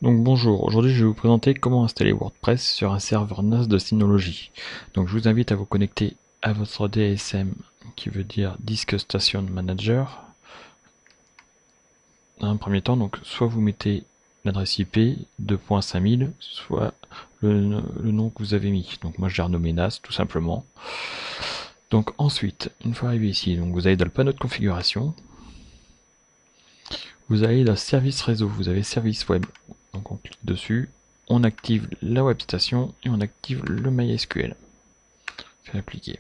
Donc bonjour, aujourd'hui je vais vous présenter comment installer WordPress sur un serveur NAS de Synology. Donc je vous invite à vous connecter à votre DSM qui veut dire Disk Station Manager. Dans un premier temps, donc soit vous mettez l'adresse IP 2.5000, soit le nom que vous avez mis. Donc moi j'ai renommé NAS tout simplement. Donc ensuite, une fois arrivé ici, donc vous allez dans le panneau de configuration. Vous allez dans service réseau, vous avez service web. Donc on clique dessus, on active la web station et on active le MySQL. Fait appliquer.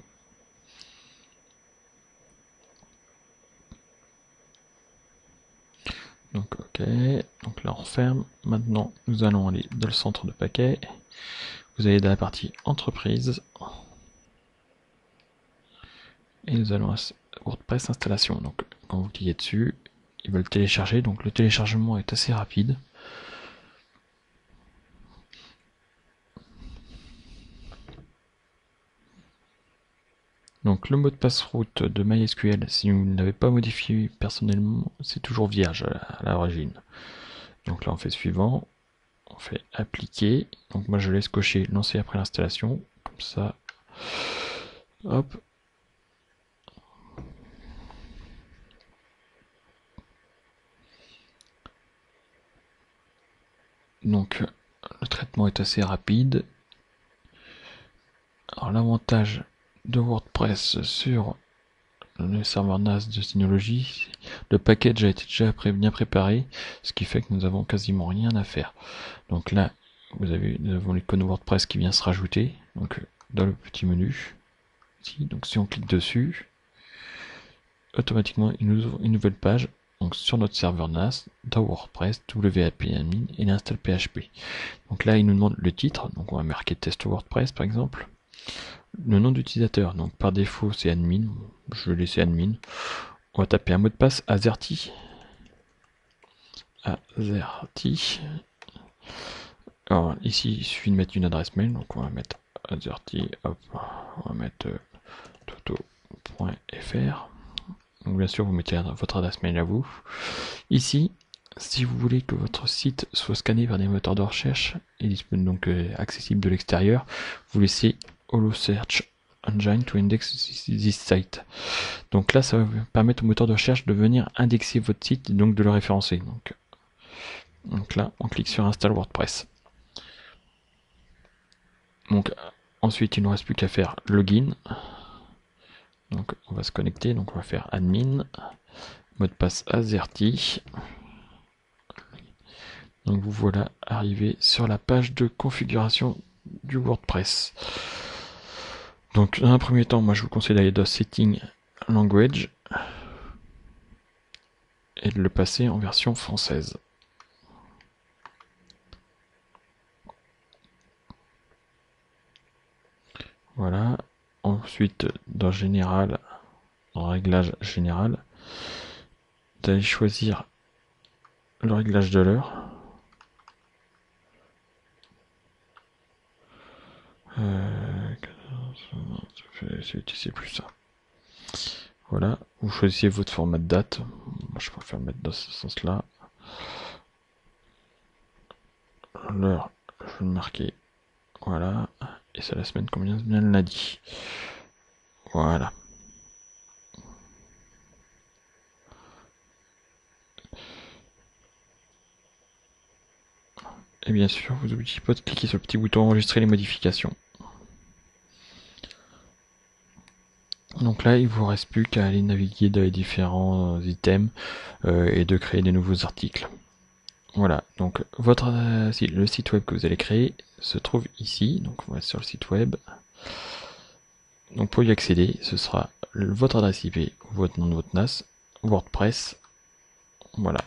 Donc ok, donc là on ferme. Maintenant nous allons aller dans le centre de paquet. Vous allez dans la partie entreprise. Et nous allons à WordPress installation. Donc quand vous cliquez dessus, il va le télécharger. Donc le téléchargement est assez rapide. Donc le mot de passe route de MySQL, si vous ne l'avez pas modifié personnellement, c'est toujours vierge à l'origine. Donc là on fait suivant, on fait appliquer. Donc moi je laisse cocher lancer après l'installation, comme ça. Hop. Donc le traitement est assez rapide. Alors l'avantage de WordPress sur le serveur NAS de Synology, le package a été déjà bien préparé, ce qui fait que nous avons quasiment rien à faire. Donc là, nous avons l'icône WordPress qui vient se rajouter, donc dans le petit menu. Ici, donc si on clique dessus, automatiquement il nous ouvre une nouvelle page. Donc sur notre serveur NAS, dans WordPress, WAP-admin et l'install PHP. Donc là, il nous demande le titre, donc on va marquer test WordPress par exemple. Le nom d'utilisateur, donc par défaut c'est admin, je vais laisser admin. On va taper un mot de passe AZERTY. AZERTY. Alors ici il suffit de mettre une adresse mail, donc on va mettre AZERTY, hop, on va mettre toto.fr. Donc bien sûr vous mettez votre adresse mail à vous. Ici, si vous voulez que votre site soit scanné par des moteurs de recherche et disponible donc accessible de l'extérieur, vous laissez Holo Search Engine to index this site. Donc là, ça va permettre au moteur de recherche de venir indexer votre site et donc de le référencer. Donc là, on clique sur Install WordPress. Donc ensuite, il ne nous reste plus qu'à faire Login. Donc on va se connecter, donc on va faire Admin, mot de passe AZERTY. Donc vous voilà arrivé sur la page de configuration du WordPress. Donc dans un premier temps, moi je vous conseille d'aller dans Setting Language et de le passer en version française. Voilà. Ensuite, dans Général, dans Réglage Général, d'aller choisir le réglage de l'heure. C'est plus ça. Voilà, vous choisissez votre format de date. Moi, je préfère le mettre dans ce sens-là. L'heure, je vais le marquer. Voilà, et c'est la semaine combien bien l'a dit. Voilà. Et bien sûr, vous n'oubliez pas de cliquer sur le petit bouton enregistrer les modifications. Donc là, il vous reste plus qu'à aller naviguer dans les différents items et de créer des nouveaux articles. Voilà, donc le site web que vous allez créer se trouve ici. Donc on va sur le site web. Donc pour y accéder, ce sera votre adresse IP, votre nom de votre NAS, WordPress. Voilà,